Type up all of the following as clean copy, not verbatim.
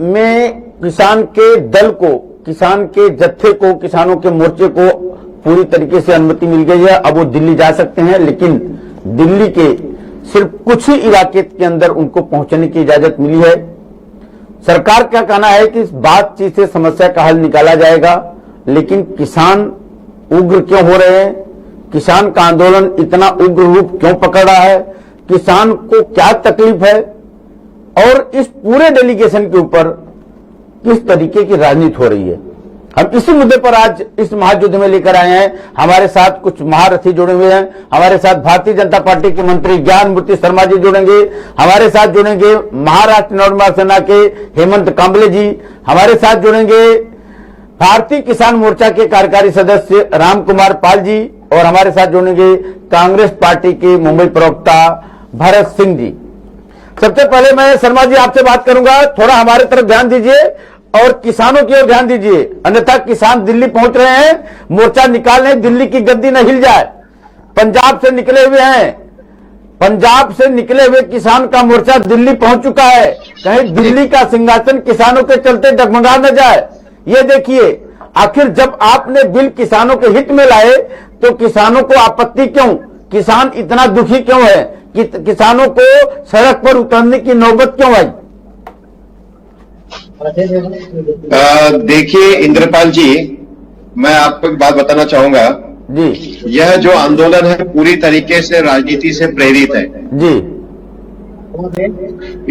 में किसान के दल को, किसान के जत्थे को, किसानों के मोर्चे को पूरी तरीके से अनुमति मिल गई है। अब वो दिल्ली जा सकते हैं, लेकिन दिल्ली के सिर्फ कुछ ही इलाके के अंदर उनको पहुंचने की इजाजत मिली है। सरकार का कहना है कि इस बातचीत से समस्या का हल निकाला जाएगा, लेकिन किसान उग्र क्यों हो रहे हैं, किसान का आंदोलन इतना उग्र रूप क्यों पकड़ रहा है, किसान को क्या तकलीफ है और इस पूरे डेलीगेशन के ऊपर किस तरीके की राजनीति हो रही है, हम इसी मुद्दे पर आज इस महायुद्ध में लेकर आए हैं। हमारे साथ कुछ महारथी जुड़े हुए हैं। हमारे साथ भारतीय जनता पार्टी के मंत्री ज्ञान मूर्ति शर्मा जी जुड़ेंगे, हमारे साथ जुड़ेंगे महाराष्ट्र नवनिर्माण सेना के हेमंत कांबले जी, हमारे साथ जुड़ेंगे भारतीय किसान मोर्चा के कार्यकारी सदस्य राम कुमार पाल जी, और हमारे साथ जुड़ेंगे कांग्रेस पार्टी के मुंबई प्रवक्ता भरत सिंह जी। सबसे पहले मैं शर्मा जी आपसे बात करूंगा, थोड़ा हमारे तरफ ध्यान दीजिए और किसानों की ओर ध्यान दीजिए, अन्यथा किसान दिल्ली पहुंच रहे हैं, मोर्चा निकाल लें, दिल्ली की गद्दी न हिल जाए। पंजाब से निकले हुए हैं, पंजाब से निकले हुए किसान का मोर्चा दिल्ली पहुंच चुका है, कहीं दिल्ली का सिंहासन किसानों के चलते डगमगा न जाए। ये देखिए, आखिर जब आपने बिल किसानों के हित में लाए तो किसानों को आपत्ति क्यों, किसान इतना दुखी क्यों है कि किसानों को सड़क पर उतरने की नौबत क्यों आई? देखिए इंद्रपाल जी, मैं आपको एक बात बताना चाहूंगा जी। यह जो आंदोलन है पूरी तरीके से राजनीति से प्रेरित है जी।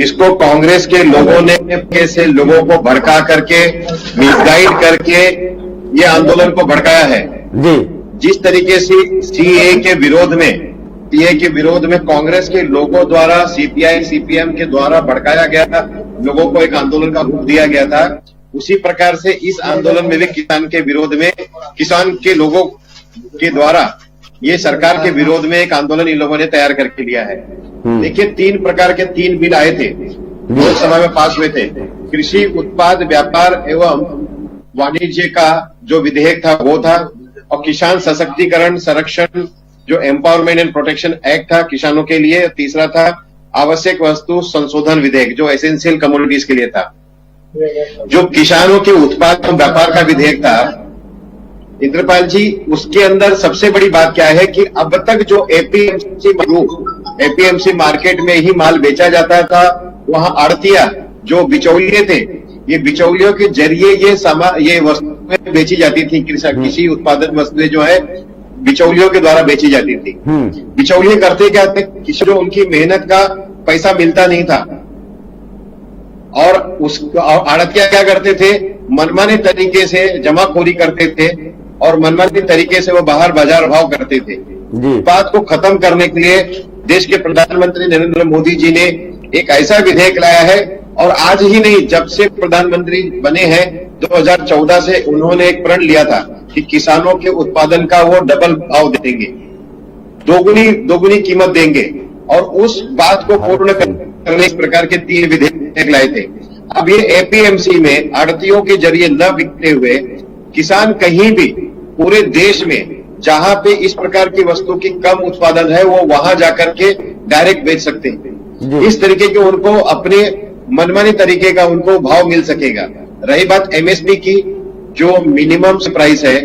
इसको कांग्रेस के लोगों ने कैसे लोगों को भड़का करके, मिसगाइड करके ये आंदोलन को भड़काया है जी। जिस तरीके से सीए के विरोध में कांग्रेस के लोगों द्वारा, सीपीआई सीपीएम के द्वारा भड़काया गया था, लोगों को एक आंदोलन का रूप दिया गया था, उसी प्रकार से इस आंदोलन में भी किसान के विरोध में, किसान के लोगों के द्वारा ये सरकार के विरोध में एक आंदोलन इन लोगों ने तैयार करके लिया है। देखिए, 3 प्रकार के 3 बिल आए थे, लोकसभा में पास हुए थे। कृषि उत्पाद व्यापार एवं वाणिज्य का जो विधेयक था वो था, और किसान सशक्तिकरण संरक्षण जो एम्पावरमेंट एंड प्रोटेक्शन एक्ट था किसानों के लिए, तीसरा था आवश्यक वस्तु संशोधन विधेयक जो एसेंशियल कमोडिटीज के लिए था। जो किसानों के उत्पाद और व्यापार का विधेयक था इंद्रपाल जी, उसके अंदर सबसे बड़ी बात क्या है कि अब तक जो एपीएमसी मार्केट में ही माल बेचा जाता था, वहां आड़तिया जो बिचौलिए थे, ये बिचौलियों के जरिए ये वस्तुएं बेची जाती थी। कृषि उत्पादन वस्तुएं जो है बिचौलियों के द्वारा बेची जाती थी। बिचौलिए करते क्या थे, जो उनकी मेहनत का पैसा मिलता नहीं था, और आड़तिया क्या करते थे, मनमाने तरीके से जमाखोरी करते थे और मनमाने तरीके से वो बाहर बाजार भाव करते थे। इस बात को खत्म करने के लिए देश के प्रधानमंत्री नरेंद्र मोदी जी ने एक ऐसा विधेयक लाया है, और आज ही नहीं, जब से प्रधानमंत्री बने हैं 2014 से उन्होंने एक प्रण लिया था कि किसानों के उत्पादन का वो डबल भाव देंगे, दोगुनी कीमत देंगे, और उस बात को पूर्ण करने इस प्रकार के 3 विधेयक लाए थे। अब ये एपीएमसी में आड़तियों के जरिए न बिकते हुए किसान कहीं भी पूरे देश में जहां पे इस प्रकार की वस्तु की कम उत्पादन है, वो वहां जाकर के डायरेक्ट बेच सकते हैं। इस तरीके के उनको अपने मनमानी तरीके का उनको भाव मिल सकेगा। रही बात एमएसपी की, जो मिनिमम प्राइस है,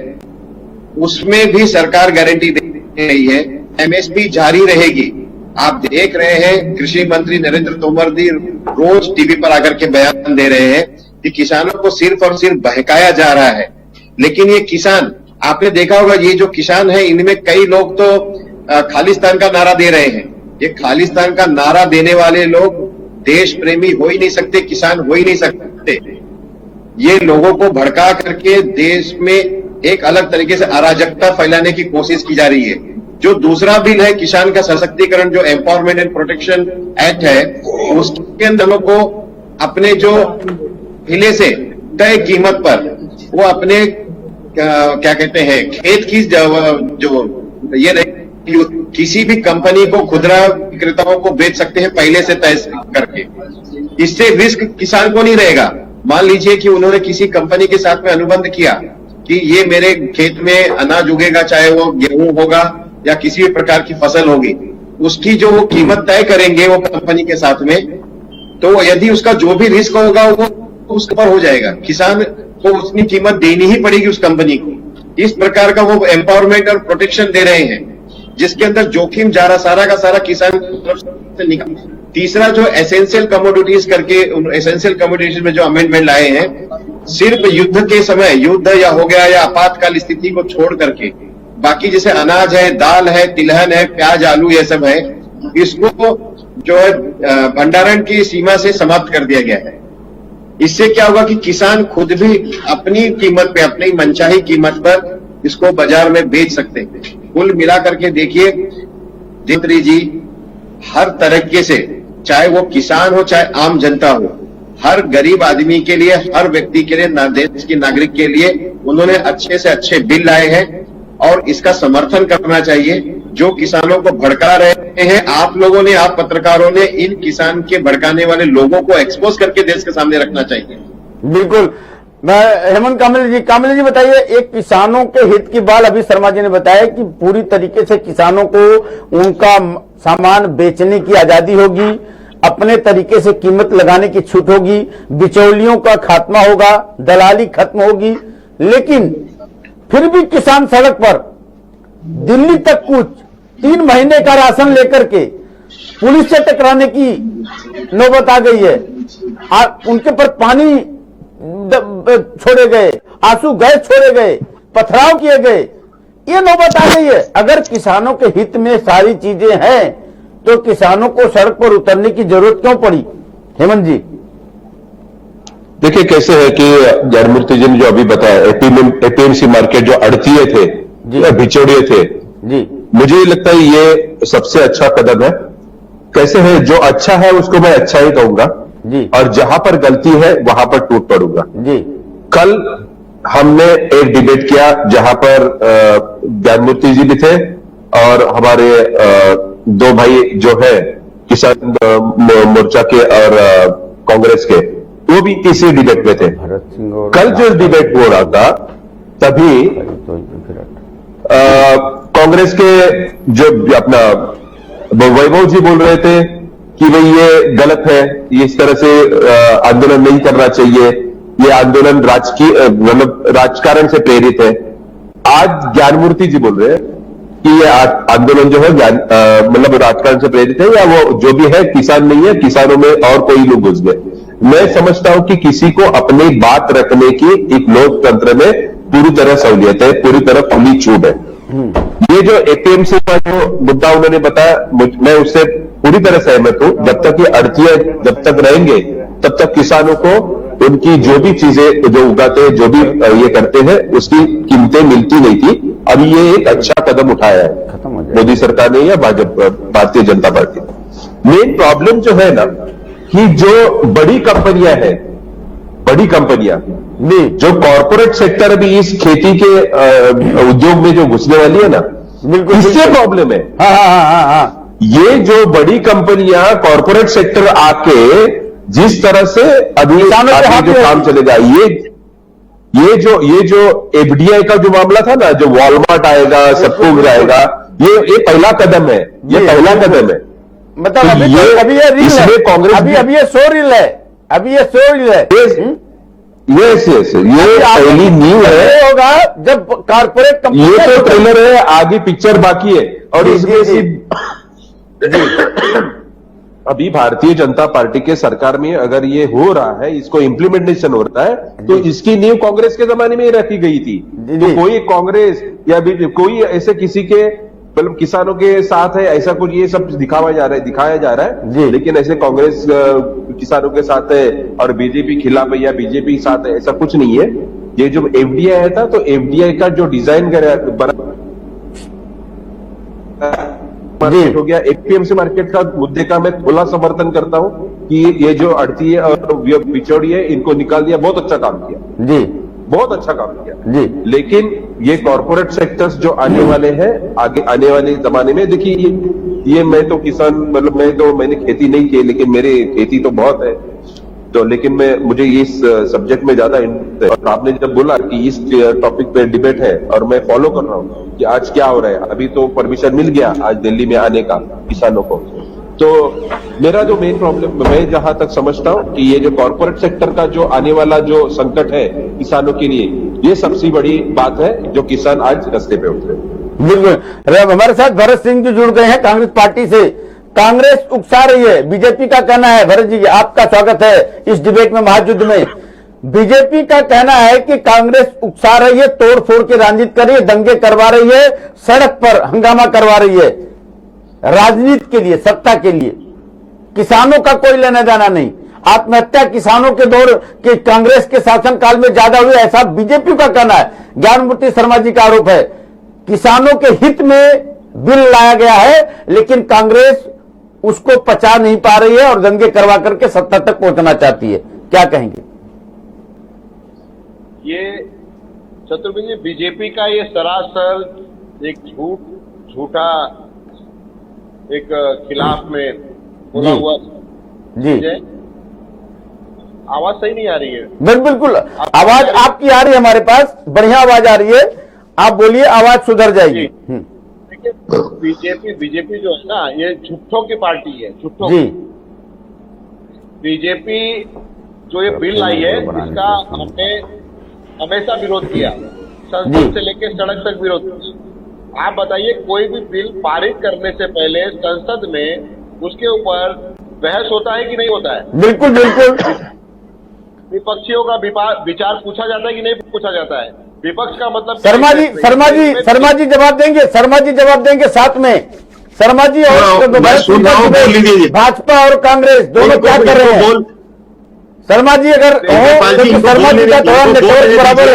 उसमें भी सरकार गारंटी दे रही है एमएसपी जारी रहेगी। आप देख रहे हैं कृषि मंत्री नरेंद्र तोमर जी रोज टीवी पर आकर के बयान दे रहे हैं कि किसानों को सिर्फ और सिर्फ बहकाया जा रहा है। लेकिन ये किसान, आपने देखा होगा, ये जो किसान है इनमें कई लोग तो खालिस्तान का नारा दे रहे हैं। ये खालिस्तान का नारा देने वाले लोग देश प्रेमी हो ही नहीं सकते, किसान हो ही नहीं सकते। ये लोगों को भड़का करके देश में एक अलग तरीके से अराजकता फैलाने की कोशिश की जा रही है। जो दूसरा बिल है किसान का सशक्तिकरण, जो एम्पावरमेंट एंड प्रोटेक्शन एक्ट है, उसके अंदर को अपने जो हिले से तय कीमत पर वो अपने क्या कहते हैं खेत की जो ये नहीं, किसी भी कंपनी को खुदरा विक्रेताओं को बेच सकते हैं पहले से तय करके। इससे रिस्क किसान को नहीं रहेगा। मान लीजिए कि उन्होंने किसी कंपनी के साथ में अनुबंध किया कि ये मेरे खेत में अनाज उगेगा, चाहे वो गेहूं होगा या किसी भी प्रकार की फसल होगी, उसकी जो वो कीमत तय करेंगे वो कंपनी के साथ में, तो यदि उसका जो भी रिस्क होगा वो उसके ऊपर हो जाएगा, किसान को उतनी कीमत देनी ही पड़ेगी उस कंपनी को। इस प्रकार का वो एम्पावरमेंट और प्रोटेक्शन दे रहे हैं, जिसके अंदर जोखिम जा रहा सारा का सारा किसान से निकल। तीसरा जो एसेंशियल कमोडिटीज करके, एसेंशियल कमोडिटीज में जो अमेंडमेंट लाए हैं, सिर्फ युद्ध के समय, युद्ध या हो गया या आपातकाल स्थिति को छोड़ करके बाकी जैसे अनाज है, दाल है, तिलहन है, प्याज, आलू, ये सब है, इसको जो है भंडारण की सीमा से समाप्त कर दिया गया है। इससे क्या होगा कि किसान खुद भी अपनी कीमत पे, अपनी मनचाही कीमत पर इसको बाजार में बेच सकते हैं। कुल मिलाकर के देखिए मंत्री जी, हर तरीके से, चाहे वो किसान हो चाहे आम जनता हो, हर गरीब आदमी के लिए, हर व्यक्ति के लिए, देश के नागरिक के लिए उन्होंने अच्छे से अच्छे बिल लाए हैं और इसका समर्थन करना चाहिए। जो किसानों को भड़का रहे हैं आप लोगों ने, आप पत्रकारों ने, इन किसान के भड़काने वाले लोगों को एक्सपोज करके देश के सामने रखना चाहिए। बिल्कुल। मैं हेमंत कामले जी बताइए, एक किसानों के हित की बात अभी शर्मा जी ने बताया कि पूरी तरीके से किसानों को उनका सामान बेचने की आजादी होगी, अपने तरीके से कीमत लगाने की छूट होगी, बिचौलियों का खात्मा होगा, दलाली खत्म होगी। लेकिन फिर भी किसान सड़क पर दिल्ली तक कुछ 3 महीने का राशन लेकर के पुलिस से टकराने की नौबत आ गई है। उनके पर पानी छोड़े गए, आंसू गैस छोड़े गए, पथराव किए गए, ये नौबत आ गई है। अगर किसानों के हित में सारी चीजें हैं तो किसानों को सड़क पर उतरने की जरूरत क्यों पड़ी? हेमंत जी देखिए कैसे है कि ज्ञानमूर्ति जी ने जो अभी बताया, एपीएमसी मार्केट जो अड़तीये थे या बिचौड़िए थे जी, मुझे लगता है ये सबसे अच्छा कदम है। कैसे है, जो अच्छा है उसको मैं अच्छा ही कहूंगा जी, और जहां पर गलती है वहां पर टूट पड़ूंगा जी। कल हमने एक डिबेट किया जहां पर ज्ञानमूर्ति जी भी थे और हमारे 2 भाई जो है किसान मोर्चा के और कांग्रेस के, वो भी इसी डिबेट में थे। भरत सिंह और कल जो डिबेट हो रहा था तभी कांग्रेस के जो अपना वैभव जी बोल रहे थे कि भाई ये गलत है, ये इस तरह से आंदोलन नहीं करना चाहिए, ये आंदोलन राजकीय मतलब राजकारण से प्रेरित है। आज ज्ञानमूर्ति जी बोल रहे हैं कि ये आंदोलन जो है मतलब राजकारण से प्रेरित है, या वो जो भी है किसान नहीं है, किसानों में और कोई लोग घुस गए। मैं समझता हूं कि किसी को अपनी बात रखने की एक लोकतंत्र में पूरी तरह सहूलियत है, पूरी तरह खुली छूट है। ये जो एपीएमसी का जो मुद्दा उन्होंने बताया, मैं उससे पूरी तरह सहमत हूं। जब तक ये अड़तिये जब तक रहेंगे तब तक किसानों को उनकी जो भी चीजें जो उगाते हैं, जो भी ये करते हैं, उसकी कीमतें मिलती नहीं थी। अब ये एक अच्छा कदम उठाया है मोदी सरकार ने या भाजपा, भारतीय जनता पार्टी ने। मेन प्रॉब्लम जो है ना कि जो बड़ी कंपनियां हैं, बड़ी कंपनियां जो कॉर्पोरेट सेक्टर अभी इस खेती के उद्योग में जो घुसने वाली है ना, बिल्कुल इससे प्रॉब्लम है। हाँ। ये जो बड़ी कंपनियां कॉर्पोरेट सेक्टर आके जिस तरह से अभी जो काम चलेगा, ये जो एफडीआई का जो मामला था ना, जो वॉलमार्ट आएगा, सबको गिराएगा, ये पहला कदम है, ये पहला कदम है। मतलब तो अभी ये रील है, कांग्रेस अभी ये शो रील है, अभी ये शो रील है। यस ये पहली न्यू है, होगा जब कॉर्पोरेट कंपनी, ये तो ट्रेलर है, आगे पिक्चर बाकी है। और इसमें अभी भारतीय जनता पार्टी के सरकार में अगर ये हो रहा है, इसको इम्प्लीमेंटेशन हो रहा है, तो इसकी नींव कांग्रेस के जमाने में ही रखी गई थी। तो कोई कांग्रेस या कोई ऐसे किसी के मतलब किसानों के साथ है ऐसा कुछ, ये सब दिखाया जा रहा है। लेकिन ऐसे कांग्रेस किसानों के साथ है और बीजेपी खिलाफ है या बीजेपी के साथ है, ऐसा कुछ नहीं है। ये जो एफडीआई आया था, तो एफडीआई का जो डिजाइन मार्केट हो गया, एपीएमसी मार्केट का मुद्दे का मैं खुला समर्थन करता हूं कि ये जो अड़तीये और बिचौड़ी है, इनको निकाल दिया, बहुत अच्छा काम किया जी, बहुत अच्छा काम किया जी। लेकिन ये कॉर्पोरेट सेक्टर्स जो आने वाले हैं, आगे आने वाले जमाने में, देखिए ये मैं तो किसान, मतलब मैंने खेती नहीं की, लेकिन मेरी खेती तो बहुत है, तो लेकिन मुझे इस सब्जेक्ट में ज्यादा इंटरेस्ट है। और आपने जब बोला कि इस टॉपिक पे डिबेट है और मैं फॉलो कर रहा हूँ कि आज क्या हो रहा है, अभी तो परमिशन मिल गया आज दिल्ली में आने का किसानों को, तो मेरा जो मेन प्रॉब्लम, मैं जहां तक समझता हूं कि ये जो कॉर्पोरेट सेक्टर का जो आने वाला जो संकट है किसानों के लिए, ये सबसे बड़ी बात है जो किसान आज रास्ते पे उतरे। बिल्कुल। हमारे साथ भरत सिंह जी जुड़ गए हैं कांग्रेस पार्टी से। कांग्रेस उकसा रही है, बीजेपी का कहना है, भरत जी आपका स्वागत है इस डिबेट में, महायुद्ध में। बीजेपी का कहना है कि कांग्रेस उकसा रही है, तोड़ फोड़ के राजनीति कर रही है, दंगे करवा रही है, सड़क पर हंगामा करवा रही है, राजनीति के लिए, सत्ता के लिए। किसानों का कोई लेना देना नहीं। आत्महत्या किसानों के दौर के कांग्रेस के शासनकाल में ज्यादा हुई, ऐसा बीजेपी का कहना है। ज्ञानमूर्ति शर्मा जी का आरोप है किसानों के हित में बिल लाया गया है, लेकिन कांग्रेस उसको पचा नहीं पा रही है और दंगे करवा करके सत्ता तक पहुंचना चाहती है। क्या कहेंगे? ये शत्रुघ्न जी, बीजेपी का ये सरासर एक झूठा एक खिलाफ में बोला हुआ जी। आवाज सही नहीं आ रही है। बिल्कुल, आवाज आपकी आ रही है, हमारे पास बढ़िया आवाज आ रही है, आप बोलिए, आवाज सुधर जाएगी। देखिए, बीजेपी जो है ना, ये झूठों की पार्टी है, झूठों जी। बीजेपी जो ये बिल लाई है, इसका हमने हमेशा विरोध किया, संसद से लेकर सड़क तक विरोध किया। आप बताइए, कोई भी बिल पारित करने से पहले संसद में उसके ऊपर बहस होता है कि नहीं होता है? बिल्कुल बिल्कुल। विपक्षियों का विचार पूछा जाता है कि नहीं पूछा जाता है? विपक्ष का मतलब शर्मा जी जवाब देंगे, शर्मा जी जवाब देंगे साथ में। शर्मा जी और भाजपा और कांग्रेस दोनों क्या कर रहे हैं? शर्मा जी अगर हो, शर्मा जी का थोड़ा नेटवर्क बराबर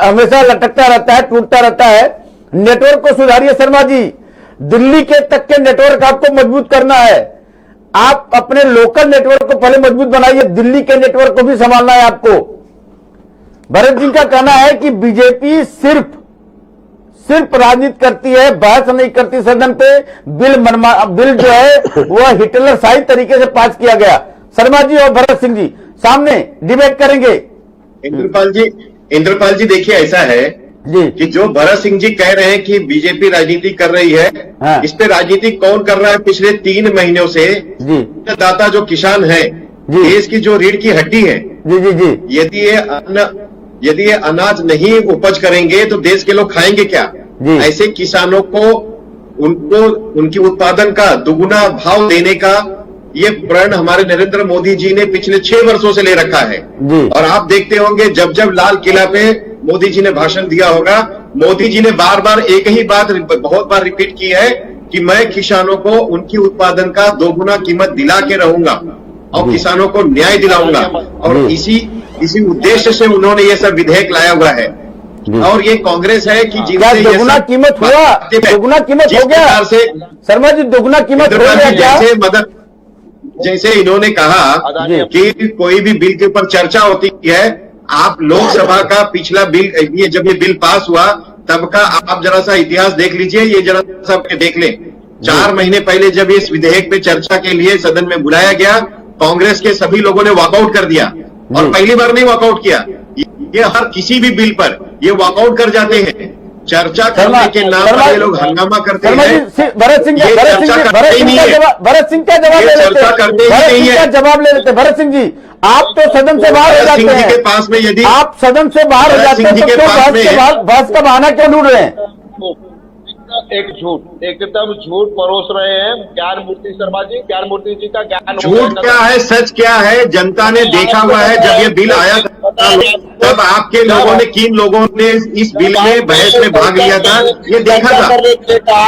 हमेशा लटकता रहता है, टूटता रहता है, नेटवर्क को सुधारिए शर्मा जी। दिल्ली के तक के नेटवर्क आपको मजबूत करना है, आप अपने लोकल नेटवर्क को पहले मजबूत बनाइए, दिल्ली के नेटवर्क को भी संभालना है आपको। भरत जी का कहना है कि बीजेपी सिर्फ राजनीति करती है, बहस नहीं करती सदन पे। बिल जो है वह हिटलर शाही तरीके से पास किया गया। शर्मा जी और भरत सिंह जी सामने डिबेट करेंगे। इंद्रपाल जी देखिए, ऐसा है जी कि जो भरत सिंह जी कह रहे हैं कि बीजेपी राजनीति कर रही है, हाँ। इस पे राजनीति कौन कर रहा है पिछले 3 महीनों से? जी दाता जो किसान है, देश की जो रीढ़ की हड्डी है, जी जी जी यदि ये अनाज नहीं उपज करेंगे तो देश के लोग खाएंगे क्या? ऐसे किसानों को उनकी उत्पादन का दुगुना भाव देने का ये प्रण हमारे नरेंद्र मोदी जी ने पिछले 6 वर्षों से ले रखा है। और आप देखते होंगे, जब जब लाल किला पे मोदी जी ने भाषण दिया होगा, मोदी जी ने बार बार एक ही बात बहुत बार रिपीट की है कि मैं किसानों को उनकी उत्पादन का दोगुना कीमत दिला के रहूंगा और किसानों को न्याय दिलाऊंगा। और इसी उद्देश्य से उन्होंने ये सब विधेयक लाया हुआ है। और ये कांग्रेस है कि जिनसे दोगुना कीमत हुआ, दोगुना कीमत हो गया से शर्मा जी, दोगुना कीमत हो गया क्या? जैसे इन्होंने कहा कि कोई भी बिल के ऊपर चर्चा होती है, आप लोकसभा का पिछला बिल, ये जब ये बिल पास हुआ तब का आप जरा सा इतिहास देख लीजिए, ये जरा सा देख लें। 4 महीने पहले जब इस विधेयक पे चर्चा के लिए सदन में बुलाया गया, कांग्रेस के सभी लोगों ने वॉकआउट कर दिया। और पहली बार नहीं वॉकआउट किया, ये हर किसी भी बिल पर ये वॉकआउट कर जाते हैं। चर्चा करने के नाम पर ये लोग हंगामा करते हैं। भरत सिंह का जवाब ले लेते, भरत सिंह का जवाब ले लेते। भरत सिंह जी, आप तो सदन से बाहर हो जाते हैं, के पास में यदि आप सदन से बाहर हो जाते हैं तो क्यों बहस का बहाना क्यों ढूंढ रहे हैं? एक झूठ, एकदम झूठ परोस रहे हैं ज्ञानमूर्ति शर्मा जी। ज्ञानमूर्ति जी का ज्ञान, झूठ क्या है, सच क्या है, जनता ने देखा हुआ है। जब ये बिल आया तब आपके लोगों ने, किन लोगों ने इस बिल में बहस में भाग लिया था, ये देखा था,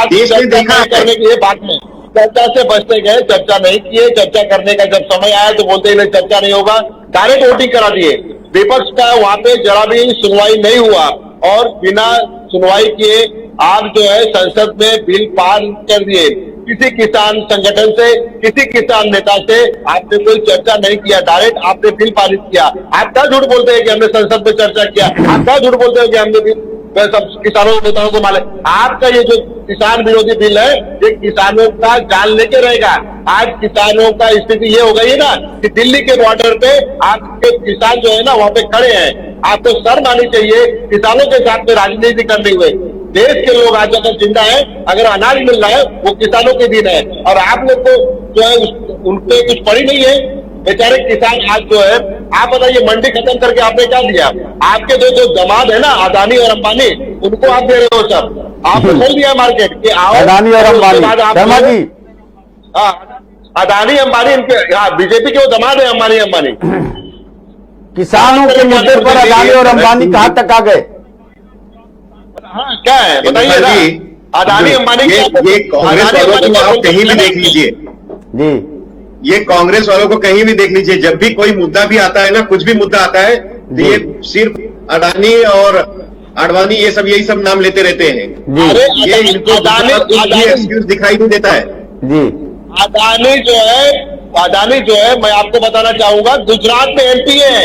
देश ने देखा करने के लिए। बात में चर्चा से बचते गए, चर्चा नहीं किए। चर्चा करने का जब समय आया तो बोलते ही चर्चा नहीं होगा, डायरेक्ट वोटिंग करा दिए। विपक्ष का वहां पे जरा भी सुनवाई नहीं हुआ और बिना सुनवाई किए आप जो है संसद में बिल पास कर दिए। किसी किसान संगठन से, किसी किसान नेता से आपने कोई चर्चा नहीं किया, डायरेक्ट आपने बिल पारित किया। आप क्या झूठ बोलते हैं कि हमने संसद में चर्चा किया? आप क्या झूठ बोलते हैं कि हमने बिल सब किसानों नेताओं को माले? आपका ये जो किसान विरोधी बिल है, ये किसानों का जान लेके रहेगा। आज किसानों का स्थिति ये हो गई है ना कि दिल्ली के बॉर्डर पे आपके किसान जो है ना वहाँ पे खड़े हैं। आपको शर्म आनी चाहिए किसानों के साथ में राजनीति करने हुए। देश के लोग आज अगर जिंदा है, अगर अनाज मिल रहा है, वो किसानों के दिन है। और आप लोग को जो है उनपे कुछ पड़ी नहीं है। बेचारे किसान आज जो है, आप बताइए मंडी खत्म करके आपने क्या दिया? आपके जो दमाद है ना, अदानी और अंबानी, उनको आप दे रहे हो सब। आपने खोल दिया मार्केट कि आओ अदानी और अंबानी, शर्मा जी, अदानी अंबानी इनके, बीजेपी के वो दमाद है अंबानी अंबानी। किसानों के मुद्दे पर अदानी और अंबानी कहां तक आ गए? हाँ, क्या है बताइए ना। अदानी अंबानी ये कांग्रेस वालों को आप कहीं भी देख लीजिए जी, ये कांग्रेस वालों को कहीं भी देख लीजिए, जब भी कोई मुद्दा भी आता है ना, कुछ भी मुद्दा आता है, तो ये सिर्फ अडानी और आडवाणी ये सब नाम लेते रहते हैं। अरे ये इनको एक्सक्यूज दिखाई नहीं देता है जी। अदानी जो है मैं आपको बताना चाहूंगा, गुजरात में एमपी है,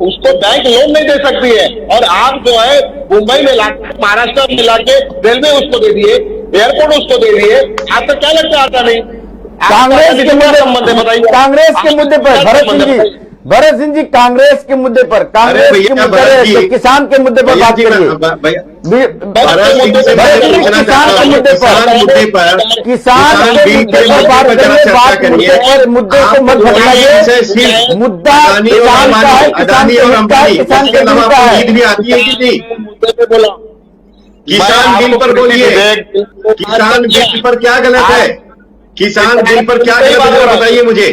उसको बैंक लोन नहीं दे सकती है। और आप जो है मुंबई में लाके, महाराष्ट्र में लाके रेलवे उसको दे दिए, एयरपोर्ट उसको दे दिए। आपको क्या लगता है अदानी? कांग्रेस के मुद्दे, संबंध है बताइए। कांग्रेस के मुद्दे पर भरत सिंह जी, कांग्रेस के मुद्दे पर, कांग्रेस के मुद्दे, किसान के मुद्दे पर बात करिए। किसान के मुद्दे पर, किसान के मुद्दे पर बात करिए। मुद्दे को मत भटकाइए। मुद्दा किसान का है, किसान के मुद्दा है। नींद भी आती है कि नहीं? मुद्दे पे बोला, किसान बिल पर बोलिए, किसान बिल पर क्या गलत है? किसान बिल पर क्या गलत है बताइए मुझे।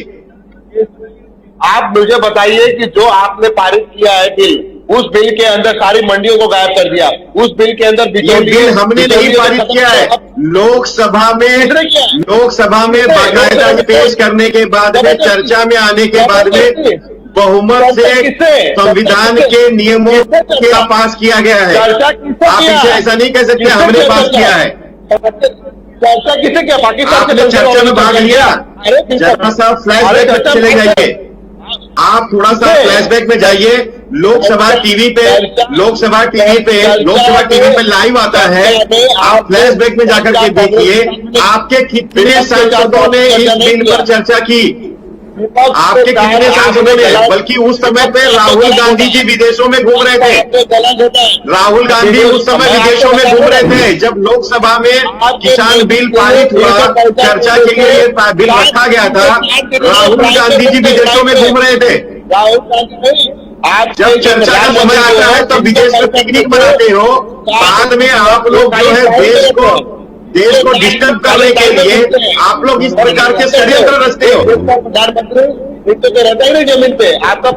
आप मुझे बताइए कि जो आपने पारित किया है बिल, उस बिल के अंदर सारी मंडियों को गायब कर दिया। उस बिल के अंदर ये बिल हमने नहीं पारित किया है, लोकसभा में बाकायदा पेश करने के बाद में, चर्चा में आने के बाद में बहुमत से संविधान के नियमों के पास किया गया है। आप इसे ऐसा नहीं कह सकते हमने पास किया है। चर्चा किसे किया? पाकिस्तान आपने चर्चा में भाग लिया। जरा सा फ्लैशबैक में चले जाइए, आप थोड़ा सा फ्लैशबैक में जाइए। लोकसभा टीवी पे लाइव आता है, आप फ्लैशबैक में जाकर के देखिए आपके कितने सांसदों ने इस बिल पर चर्चा की। आपके कितने सांसदों ने, बल्कि उस समय पे राहुल गांधी जी विदेशों में घूम रहे थे। राहुल गांधी उस समय विदेशों में घूम रहे थे जब लोकसभा में किसान बिल पारित हुआ, चर्चा के लिए ये बिल रखा गया था। राहुल गांधी जी विदेशों में घूम रहे थे। राहुल गांधी, जब चर्चा का समय आता है तो विदेश में पिकनिक मनाते हो, बाद में आप लोग जो है देश को डिस्टर्ब करने के लिए आप लोग इस प्रकार के षड्यंत्र रचते हो। प्रधानमंत्री तो रहता ही नहीं जमीन पे। आपका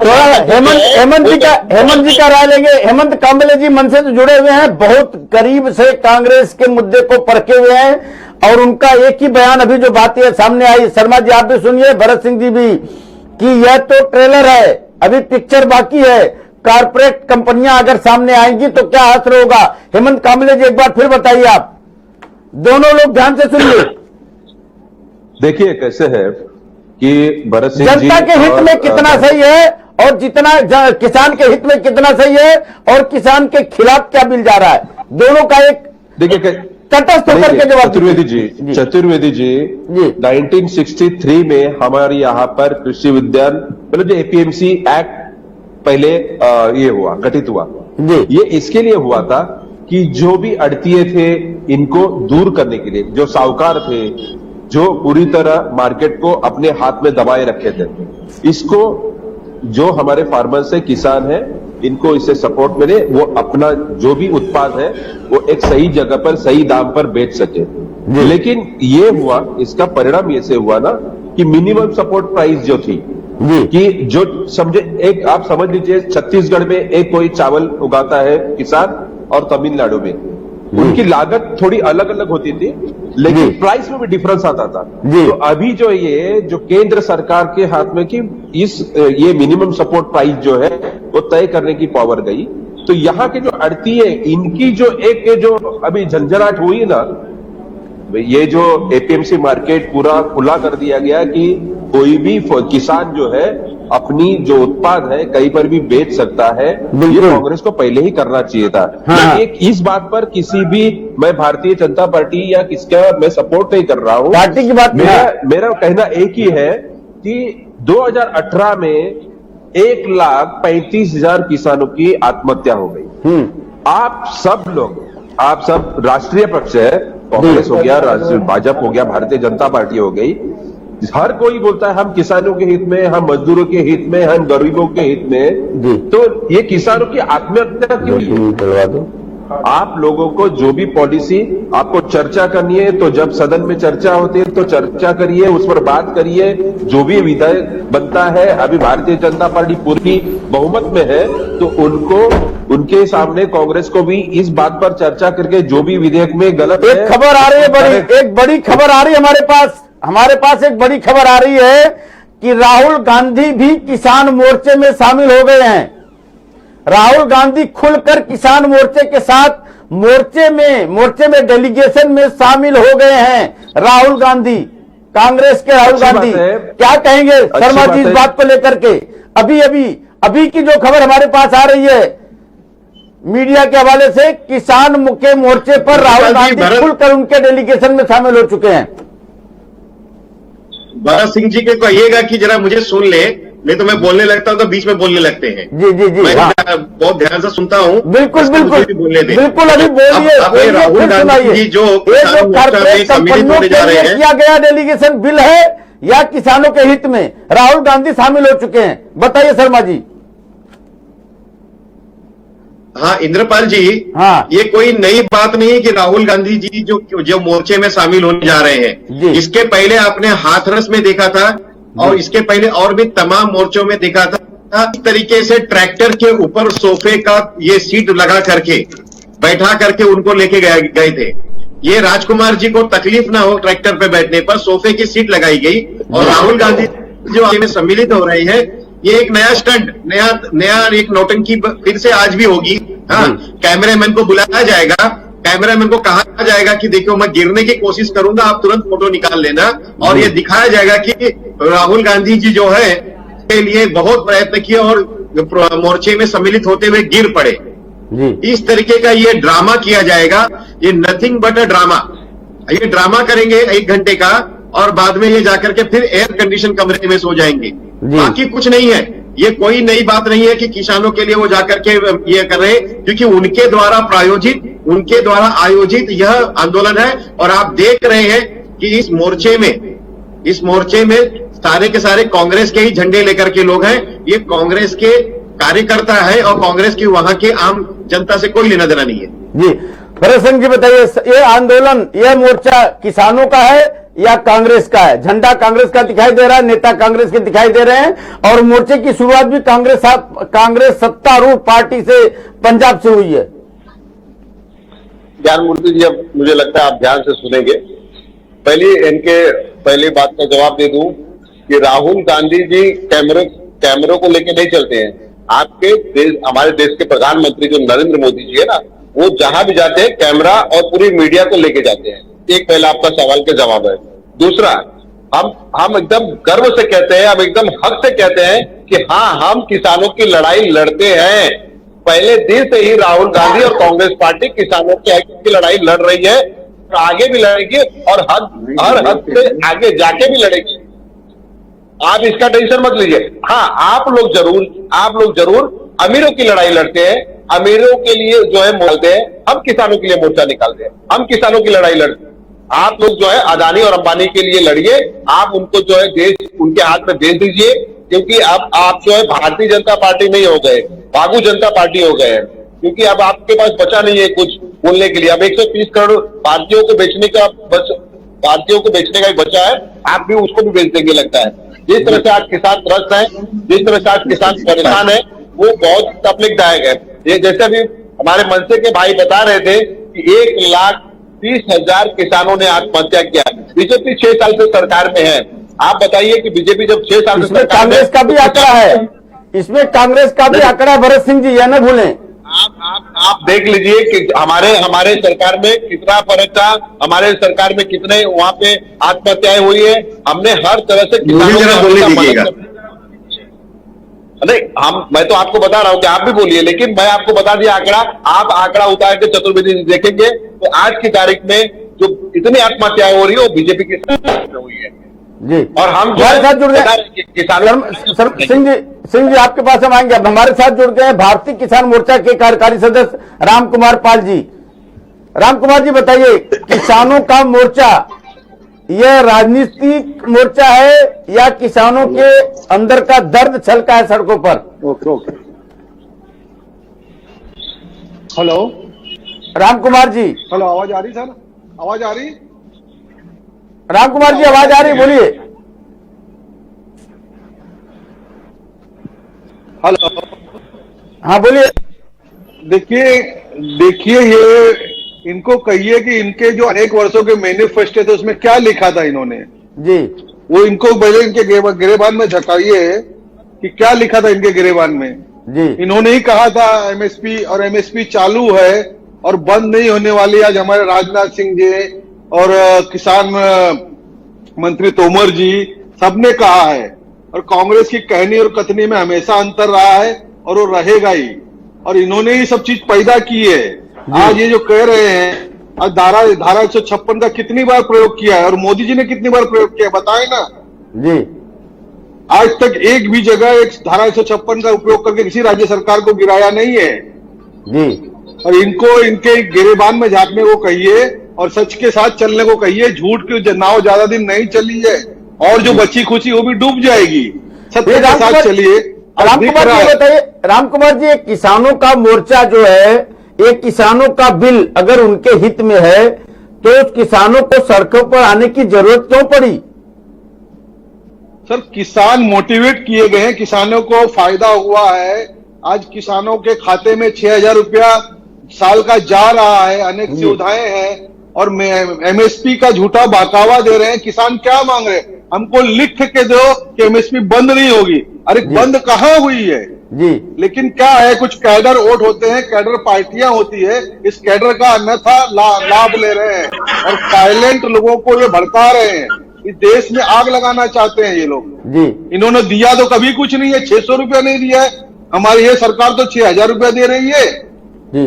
हेमंत जी का राय लेंगे। हेमंत कांबले जी मन से तो जुड़े हुए हैं, बहुत करीब से कांग्रेस के मुद्दे को परखे हुए हैं, और उनका एक ही बयान अभी जो बातें सामने आई, शर्मा जी आप भी सुनिए, भरत सिंह जी भी, कि यह तो ट्रेलर है, अभी पिक्चर बाकी है। कारपोरेट कंपनियां अगर सामने आएंगी तो क्या असर होगा? हेमंत कांबले जी एक बार फिर बताइए, आप दोनों लोग ध्यान से सुनिए। देखिए कैसे है कि भरत सिंह जी जनता के हित में कितना सही है और जितना किसान के हित में कितना सही है, और किसान के खिलाफ क्या बिल जा रहा है, दोनों का एक देखिए तटस्थ होकर के जवाब। चतुर्वेदी जी 1963 में हमारे यहाँ पर कृषि विज्ञान मतलब जो एपीएमसी एक्ट पहले ये हुआ, गठित हुआ। ये इसके लिए हुआ था कि जो भी अड़तिये थे इनको दूर करने के लिए, जो साहूकार थे जो पूरी तरह मार्केट को अपने हाथ में दबाए रखे थे, इसको जो हमारे फार्मर्स है, किसान है, इनको इससे सपोर्ट मिले, वो अपना जो भी उत्पाद है वो एक सही जगह पर सही दाम पर बेच सके। लेकिन ये हुआ, इसका परिणाम ये से हुआ ना कि मिनिमम सपोर्ट प्राइस जो थी, कि जो समझे, एक आप समझ लीजिए छत्तीसगढ़ में एक कोई चावल उगाता है किसान और तमिलनाडु में, उनकी लागत थोड़ी अलग अलग होती थी, लेकिन प्राइस में भी डिफरेंस आता था। तो अभी जो जो केंद्र सरकार के हाथ में कि ये मिनिमम सपोर्ट प्राइस जो है वो तय करने की पावर गई, तो यहाँ के जो अड़ती है इनकी जो अभी झंझनाहट हुई ना, ये जो एपीएमसी मार्केट पूरा खुला कर दिया गया कि कोई भी किसान जो है अपनी जो उत्पाद है कहीं पर भी बेच सकता है, ये कांग्रेस को पहले ही करना चाहिए था। हाँ। एक इस बात पर किसी भी, मैं भारतीय जनता पार्टी या किसका मैं सपोर्ट नहीं कर रहा हूं, पार्टी की बात मेरा कहना एक ही है कि 2018 में 1,35,000 किसानों की आत्महत्या हो गई। आप सब लोग आप सब राष्ट्रीय पक्ष है, कांग्रेस हो गया, भाजपा हो गया, भारतीय जनता पार्टी हो गई, हर कोई बोलता है हम किसानों के हित में, हम मजदूरों के हित में, हम गरीबों के हित में। तो ये किसानों की आत्महत्या क्यों है? आप लोगों को जो भी पॉलिसी आपको चर्चा करनी है, तो जब सदन में चर्चा होती है तो चर्चा करिए, उस पर बात करिए, जो भी विधेयक बनता है। अभी भारतीय जनता पार्टी पूरी बहुमत में है, तो उनके सामने कांग्रेस को भी इस बात पर चर्चा करके जो भी विधेयक में गलत है। एक खबर आ रही है, एक बड़ी खबर आ रही है हमारे पास एक बड़ी खबर आ रही है कि राहुल गांधी भी किसान मोर्चे में शामिल हो गए हैं। राहुल गांधी खुलकर किसान मोर्चे के साथ मोर्चे में डेलीगेशन में शामिल हो गए हैं। राहुल गांधी, कांग्रेस के राहुल गांधी, क्या कहेंगे शर्मा जी इस बात को लेकर के? अभी की जो खबर हमारे पास आ रही है मीडिया के हवाले से, किसान के मोर्चे पर राहुल गांधी खुलकर उनके डेलीगेशन में शामिल हो चुके हैं। भरत सिंह जी को कहिएगा कि जरा मुझे सुन ले, नहीं तो मैं बोलने लगता हूं तो बीच में बोलने लगते हैं। जी मैं हाँ। बहुत ध्यान से सुनता हूं। बिल्कुल बोलने दें। बिल्कुल अभी बोलिए। राहुल गांधी जी जो कारपोरेट कंपनियों के लिए किया गया डेलीगेशन बिल है या किसानों के हित में राहुल गांधी शामिल हो चुके हैं, बताइए शर्मा जी। हाँ इंद्रपाल जी, हाँ। ये कोई नई बात नहीं है कि राहुल गांधी जी जो मोर्चे में शामिल होने जा रहे हैं। इसके पहले आपने हाथरस में देखा था और इसके पहले और भी तमाम मोर्चों में देखा था। इस तरीके से ट्रैक्टर के ऊपर सोफे का ये सीट लगा करके बैठा करके उनको लेके गए थे। ये राजकुमार जी को तकलीफ ना हो ट्रैक्टर पे बैठने पर सोफे की सीट लगाई गई और राहुल गांधी जो में सम्मिलित हो रहे हैं, ये एक नया स्टंट, नया एक नौटंकी फिर से आज भी होगी। हाँ, कैमरामैन को बुलाया जाएगा, कैमरामैन को कहा जाएगा कि देखो मैं गिरने की कोशिश करूंगा, आप तुरंत फोटो निकाल लेना, और ये दिखाया जाएगा कि राहुल गांधी जी जो है के लिए बहुत प्रयत्न किए और मोर्चे में सम्मिलित होते हुए गिर पड़े। इस तरीके का ये ड्रामा किया जाएगा। ये नथिंग बट अ ड्रामा। ये ड्रामा करेंगे 1 घंटे का और बाद में ये जाकर के फिर एयर कंडीशन कमरे में सो जाएंगे। बाकी कुछ नहीं है। ये कोई नई बात नहीं है कि किसानों के लिए वो जाकर के ये कर रहे हैं, क्योंकि उनके द्वारा आयोजित यह आंदोलन है। और आप देख रहे हैं कि इस मोर्चे में सारे के सारे कांग्रेस के ही झंडे लेकर के लोग हैं। ये कांग्रेस के कार्यकर्ता है और कांग्रेस की वहां के आम जनता से कोई लेना देना नहीं है। जी भरत सिंह जी बताइए, ये आंदोलन, ये मोर्चा किसानों का है या कांग्रेस का है? झंडा कांग्रेस का दिखाई दे रहा है, नेता कांग्रेस के दिखाई दे रहे हैं और मोर्चे की शुरुआत भी कांग्रेस सत्तारूढ़ पार्टी से पंजाब से हुई है। ज्ञानमूर्ति जी, अब मुझे लगता है आप ध्यान से सुनेंगे। पहली बात का जवाब दे दूं कि राहुल गांधी जी कैमरों को लेके नहीं चलते हैं। हमारे देश के प्रधानमंत्री जो नरेंद्र मोदी जी है ना, वो जहां भी जाते हैं कैमरा और पूरी मीडिया को लेके जाते हैं। एक पहला आपका सवाल का जवाब है। दूसरा, हम एकदम गर्व से कहते हैं, हम एकदम हक से कहते हैं कि हाँ, हम किसानों की लड़ाई लड़ते हैं। पहले दिन से ही राहुल गांधी और कांग्रेस पार्टी किसानों के हक की लड़ाई लड़ रही है, आगे भी लड़ेगी और हर हद से आगे जाके भी लड़ेगी। आप इसका टेंशन मत लीजिए। हाँ, आप लोग जरूर अमीरों की लड़ाई लड़ते हैं, अमीरों के लिए जो है बोलते हैं, हम किसानों के लिए मोर्चा निकालते हैं, हम किसानों की लड़ाई लड़ते हैं। आप लोग जो है अदानी और अंबानी के लिए लड़िए, आप उनको जो है देश उनके हाथ में भेज दीजिए, क्योंकि अब आप जो है भारतीय जनता पार्टी नहीं हो गए, बाबू जनता पार्टी हो गए हैं। क्योंकि अब आपके पास बचा नहीं है कुछ बोलने के लिए। अब 130 करोड़ भारतीयों को बेचने का ही बचा है, आप भी उसको भी बेच देंगे लगता है। जिस तरह से आज किसान त्रस्त है, जिस तरह से आज किसान परेशान है, वो बहुत तकलीफदायक है। ये जैसे अभी हमारे मनसे के भाई बता रहे थे कि 1,30,000 किसानों ने आत्महत्या किया। बीजेपी 6 साल से सरकार में है। आप बताइए कि बीजेपी जब 6 साल से सरकार में, कांग्रेस का भी आंकड़ा है, इसमें कांग्रेस का भी आंकड़ा, भरत सिंह जी, यह न भूलें। आप देख लीजिए कि हमारे सरकार में कितना फर्क था, हमारे सरकार में कितने वहां पे आत्महत्याएं हुई है। हमने हर तरह से किसानों मैं तो आपको बता रहा हूं कि आप भी बोलिए, लेकिन मैं आपको बता दिया आंकड़ा। आप आंकड़ा उतार के चतुर्वेदी देखेंगे तो आज की तारीख में जो इतनी आत्महत्याएं हो रही है वो बीजेपी की सरकार में हुई है जी। और हम हमारे साथ जुड़ गए सिंह जी, आपके पास हम आएंगे। अब हमारे साथ जुड़ गए हैं भारतीय किसान मोर्चा के कार्यकारी सदस्य राम कुमार पाल जी। राम कुमार जी बताइए, किसानों का मोर्चा यह राजनीतिक मोर्चा है या किसानों के अंदर का दर्द छलका है सड़कों पर? Okay. Hello Ram Kumar ji, hello, आवाज आ रही सर? आवाज आ रही? राम कुमार जी आवाज आ रही, बोलिए। हेलो, हाँ बोलिए। देखिए ये इनको कहिए कि इनके जो अनेक वर्षों के मैनिफेस्टो थे उसमें क्या लिखा था इन्होंने, जी वो इनको पहले इनके गिरेबान में झकाइए कि क्या लिखा था इनके गिरेबान में। जी इन्होंने ही कहा था एमएसपी, और एमएसपी चालू है और बंद नहीं होने वाली। आज हमारे राजनाथ सिंह जी और किसान मंत्री तोमर जी सबने कहा है, और कांग्रेस की कहनी और कथनी में हमेशा अंतर रहा है और वो रहेगा ही, और इन्होंने ही सब चीज पैदा की है। आज ये जो कह रहे हैं, आज धारा 156 का कितनी बार प्रयोग किया है और मोदी जी ने कितनी बार प्रयोग किया है, बताएं ना। जी आज तक एक भी जगह एक धारा 156 का उपयोग करके किसी राज्य सरकार को गिराया नहीं है। जी और इनको इनके गिरेबान में झांकने को कहिए और सच के साथ चलने को कहिए। झूठ की नाव ज्यादा दिन नहीं चली है, और जो बची खुची वो भी डूब जाएगी। सत्य के साथ चलिए। राम कुमार जी बताइए, राम कुमार जी, एक किसानों का मोर्चा जो है, एक किसानों का बिल अगर उनके हित में है तो उस किसानों को सड़कों पर आने की जरूरत क्यों पड़ी? सर, किसान मोटिवेट किए गए हैं, किसानों को फायदा हुआ है। आज किसानों के खाते में 6,000 रुपया साल का जा रहा है, अनेक सुविधाएं हैं, और एमएसपी का झूठा बहकावा दे रहे हैं। किसान क्या मांग रहे हैं? हमको लिख के दो कि एमएसपी बंद नहीं होगी। अरे बंद कहाँ हुई है जी। लेकिन क्या है, कुछ कैडर वोट होते हैं, कैडर पार्टियां होती है, इस कैडर का अन्यथा लाभ ले रहे हैं और साइलेंट लोगों को ये भड़का रहे हैं। इस देश में आग लगाना चाहते हैं ये लोग जी। इन्होंने दिया तो कभी कुछ नहीं है, 600 रुपया नहीं दिया है। हमारी ये सरकार तो 6,000 रुपया दे रही है।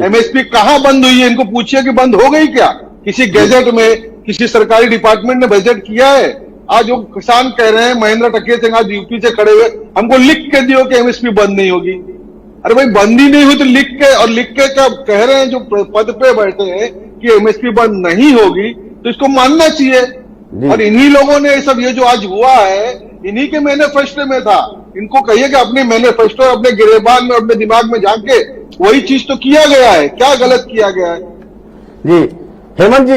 एमएसपी कहाँ बंद हुई है? इनको पूछिए कि बंद हो गई क्या? किसी गैजेट में, किसी सरकारी डिपार्टमेंट ने बजट किया है? आज जो किसान कह रहे हैं, महेंद्र टकिया सिंह आज यूपी से खड़े हुए, हमको लिख के दियो कि एमएसपी बंद नहीं होगी। अरे भाई, बंद ही नहीं हुई तो लिख के क्या कह रहे हैं जो पद पे बैठे हैं कि एमएसपी बंद नहीं होगी, तो इसको मानना चाहिए। और इन्हीं लोगों ने सब ये जो आज हुआ है, इन्हीं के मैनिफेस्टो में था। इनको कहिए कि अपने मैनिफेस्टो, अपने गिरेबान में, अपने दिमाग में जाके वही चीज तो किया गया है, क्या गलत किया गया है? जी हेमंत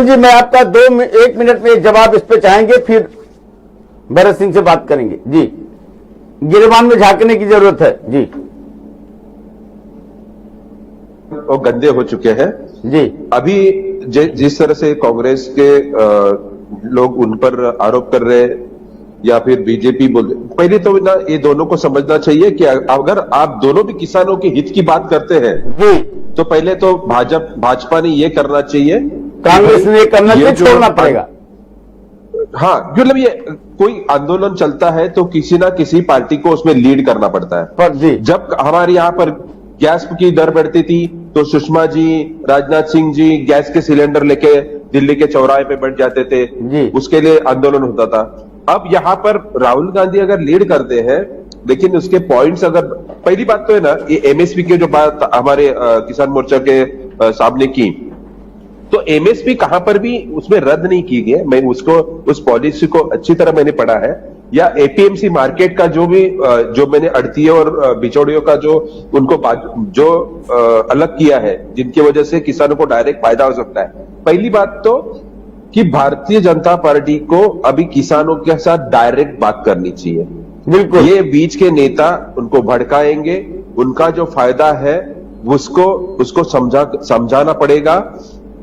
जी, मैं आपका 1 मिनट में जवाब इस पे चाहेंगे, फिर भरत सिंह से बात करेंगे। जी, गिरेबान में झांकने की जरूरत है। जी, वो गंदे हो चुके हैं। जी, अभी जिस तरह से कांग्रेस के लोग उन पर आरोप कर रहे हैं या फिर बीजेपी बोल रहे, पहले तो ना ये दोनों को समझना चाहिए कि अगर आप दोनों भी किसानों के हित की बात करते हैं जी, तो पहले तो भाजपा ने ये करना चाहिए, कांग्रेस ने करना चाहिए, छोड़ना पड़ेगा। हाँ, मतलब ये कोई आंदोलन चलता है तो किसी ना किसी पार्टी को उसमें लीड करना पड़ता है। पर जी, जब हमारे यहाँ पर गैस की दर बढ़ती थी तो सुषमा जी, राजनाथ सिंह जी गैस के सिलेंडर लेके दिल्ली के चौराहे पे बैठ जाते थे जी। उसके लिए आंदोलन होता था। अब यहाँ पर राहुल गांधी अगर लीड करते हैं, लेकिन उसके पॉइंट्स अगर, पहली बात तो है ना, ये एमएसपी की जो बात हमारे किसान मोर्चा के सामने की, तो एमएसपी कहां पर भी उसमें रद्द नहीं की गई है। मैं उसको, उस पॉलिसी को अच्छी तरह मैंने पढ़ा है। या एपीएमसी मार्केट का जो भी जो मैंने अड़तियों और बिचौलियों का जो उनको जो अलग किया है, जिनकी वजह से किसानों को डायरेक्ट फायदा हो सकता है। पहली बात तो कि भारतीय जनता पार्टी को अभी किसानों के साथ डायरेक्ट बात करनी चाहिए। बिल्कुल, ये बीच के नेता उनको भड़काएंगे, उनका जो फायदा है उसको समझाना पड़ेगा।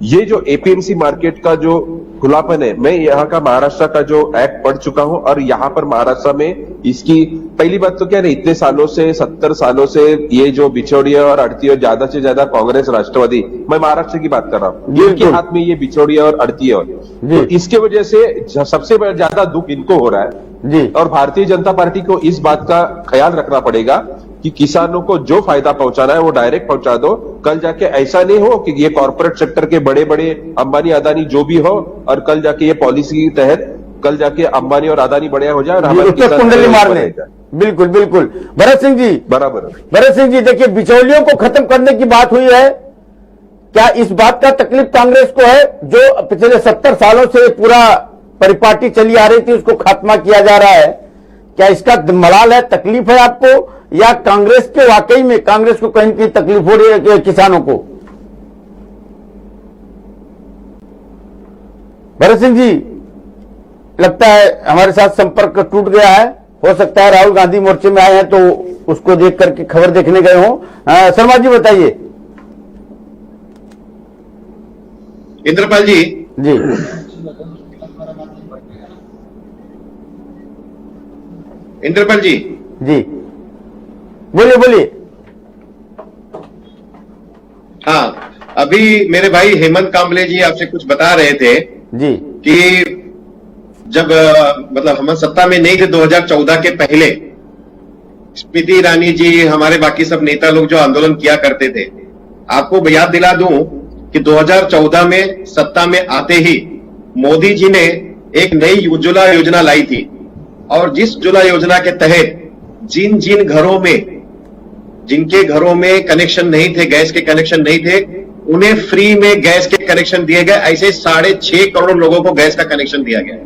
ये जो एपीएमसी मार्केट का जो खुलापन है, मैं यहाँ का महाराष्ट्र का जो एक्ट पढ़ चुका हूं, और यहाँ पर महाराष्ट्र में इसकी पहली बात तो क्या है, इतने सालों से, 70 सालों से ये जो बिचौलिया और अड़तिया, ज्यादा से ज्यादा कांग्रेस, राष्ट्रवादी, मैं महाराष्ट्र की बात कर रहा हूँ, इनके हाथ में ये बिचौलिया और अड़तिया, तो इसके वजह से सबसे ज्यादा दुख इनको हो रहा है जी। और भारतीय जनता पार्टी को इस बात का ख्याल रखना पड़ेगा कि किसानों को जो फायदा पहुंचाना है वो डायरेक्ट पहुंचा दो। कल जाके ऐसा नहीं हो कि ये कॉर्पोरेट सेक्टर के बड़े बड़े अंबानी, अदानी जो भी हो, और कल जाके ये पॉलिसी के तहत कल जाके अंबानी और अदानी बढ़िया हो जाए और हमारे कुंडली मारने। बिल्कुल बिल्कुल, भरत सिंह जी, बराबर। भरत सिंह जी, देखिए, बिचौलियों को खत्म करने की बात हुई है, क्या इस बात का तकलीफ कांग्रेस को है जो पिछले 70 सालों से पूरा परिपाटी चली आ रही थी उसको खात्मा किया जा रहा है? क्या इसका मलाल है, तकलीफ है आपको, या कांग्रेस के वाकई में कांग्रेस को कहीं की तकलीफ हो रही है किसानों को? भरत सिंह जी, लगता है हमारे साथ संपर्क टूट गया है। हो सकता है राहुल गांधी मोर्चे में आए हैं तो उसको देख करके खबर देखने गए हों। शर्मा जी बताइए। इंद्रपाल जी जी इंद्रपाल जी जी बोलिए बोलिए। हाँ, अभी मेरे भाई हेमंत कांबले जी आपसे कुछ बता रहे थे जी कि जब मतलब हम सत्ता में नहीं थे 2014 के पहले, स्मृति ईरानी जी, हमारे बाकी सब नेता लोग जो आंदोलन किया करते थे, आपको याद दिला दूं कि 2014 में सत्ता में आते ही मोदी जी ने एक नई उज्ज्वला योजना लाई थी, और जिस उज्ज्वला योजना के तहत जिन जिन घरों में, जिनके घरों में कनेक्शन नहीं थे, गैस के कनेक्शन नहीं थे, उन्हें फ्री में गैस के कनेक्शन दिए गए। ऐसे 6.5 करोड़ लोगों को गैस का कनेक्शन दिया गया।